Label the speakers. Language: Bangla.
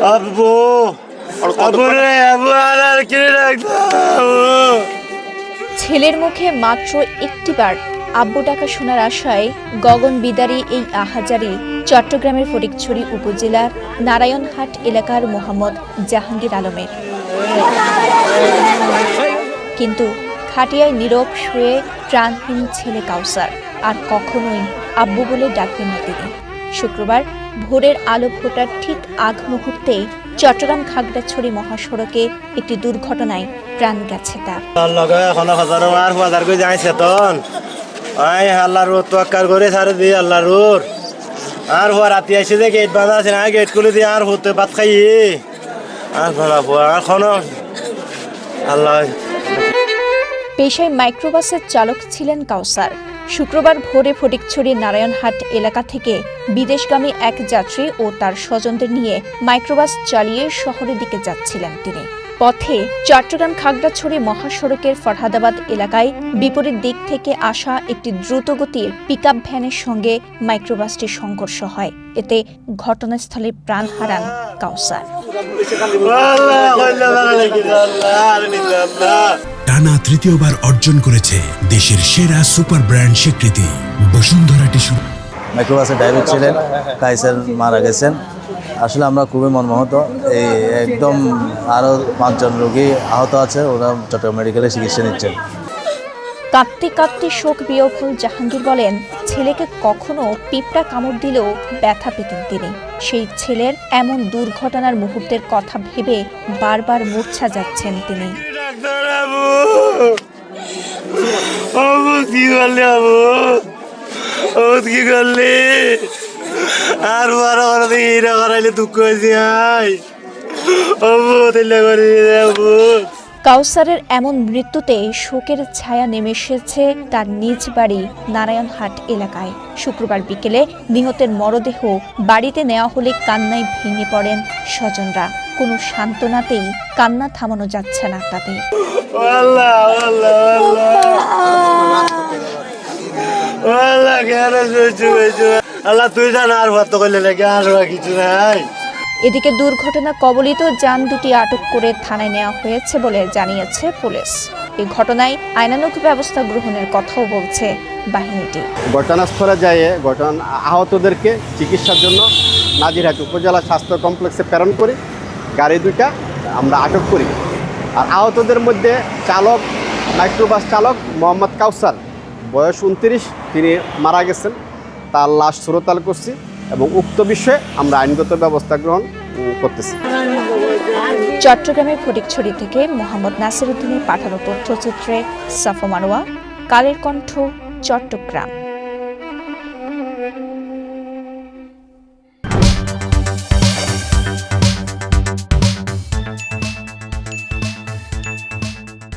Speaker 1: আব্বু
Speaker 2: ছেলের মুখে মাত্র একটিবার আব্বু ডাকা শোনার আশায় গগন বিদারী এই আহাজারি চট্টগ্রামের ফটিকছড়ি উপজেলার নারায়ণহাট এলাকার মোহাম্মদ জাহাঙ্গীর আলমের। কিন্তু খাটিয়ায় নীরব শুয়ে প্রাণহীন ছেলে কাউসার আর কখনোই আব্বু বলে ডাকবেন না তিনি। শুক্রবার ভোরের আলো ফোটার ঠিক আগ মুহূর্তেই চট্টগ্রাম খাগড়াছড়ি মহাসড়কে একটি দুর্ঘটনায় প্রাণ গেছে তার। পেশায় মাইক্রোবাসের চালক ছিলেন কাউসার। শুক্রবার ভোরে ফটিকছড়ি নারায়ণহাট এলাকা থেকে বিদেশগামী এক যাত্রী ও তার স্বজনদের নিয়ে মাইক্রোবাস চালিয়ে শহরের দিকে যাচ্ছিলেন তিনি। পথে চট্টগ্রাম খাগড়াছড়ি মহাসড়কের ফরহাদাবাদ এলাকায় বিপরীত দিক থেকে আসা একটি দ্রুতগতির পিকআপ ভ্যানের সঙ্গে মাইক্রোবাসটির সংঘর্ষ হয়। এতে ঘটনাস্থলে প্রাণ হারান কাউসার।
Speaker 3: টানা তৃতীয়বার অর্জন করেছে দেশের সেরা সুপার ব্র্যান্ড স্বীকৃতি বসুন্ধরা টিস্যু।
Speaker 4: মাইক্রোবাসের ড্রাইভার ছিলেন কাইসার মারা গেছেন। আসলে আমরা খুবই মর্মাহত। এই একদম আরও 5 জন রোগী আহত আছে, ওরা চট্টগ্রাম মেডিকেলে চিকিৎসা নিচ্ছেন।
Speaker 2: কাঁদতে কাঁদতে শোক বিহ্বল জাহাঙ্গীর বলেন, ছেলেকে কখনো পিঁপড়া কামড় দিলেও ব্যথা পেতেন তিনি। সেই ছেলের এমন দুর্ঘটনার মুহূর্তের কথা ভেবে বারবার মূর্ছা যাচ্ছেন তিনি। কাউসারের এমন মৃত্যুতে শোকের ছায়া নেমে এসেছে তার নিজ বাড়ি নারায়ণহাট এলাকায়। শুক্রবার বিকেলে নিহতের মরদেহ বাড়িতে নেওয়া হলে কান্নায় ভেঙে পড়েন স্বজনরা। কোনো সান্ত্বনাতেই কান্না থামানো যাচ্ছে না তাদের। এদিকে দুর্ঘটনা কবলিত যান দুটি আটক করে থানায় নেওয়া হয়েছে বলে জানিয়েছে পুলিশ। এই ঘটনায় আইনানুগ ব্যবস্থা গ্রহণের কথাও বলছে বাহিনীটি।
Speaker 5: ঘটনাস্থলে যায় আহতদেরকে চিকিৎসার জন্য নাজিরহাট উপজেলা স্বাস্থ্য কমপ্লেক্সে প্রেরণ করি। গাড়ি দুইটা আমরা আটক করি। আর আহতদের মধ্যে চালক, মাইক্রোবাস চালক মোহাম্মদ কাউসার, বয়স 29, তিনি মারা গেছেন। তার লাশ সুরতাল করছি এবং উক্ত বিষয়ে আমরা আইনগত ব্যবস্থা গ্রহণ করতেছি।
Speaker 2: চট্টগ্রামের ফটিকছড়ি থেকে মোহাম্মদ নাসির উদ্দিনের পাঠানো তথ্যচিত্রে সাফা মারোয়া, কালের কণ্ঠ, চট্টগ্রাম।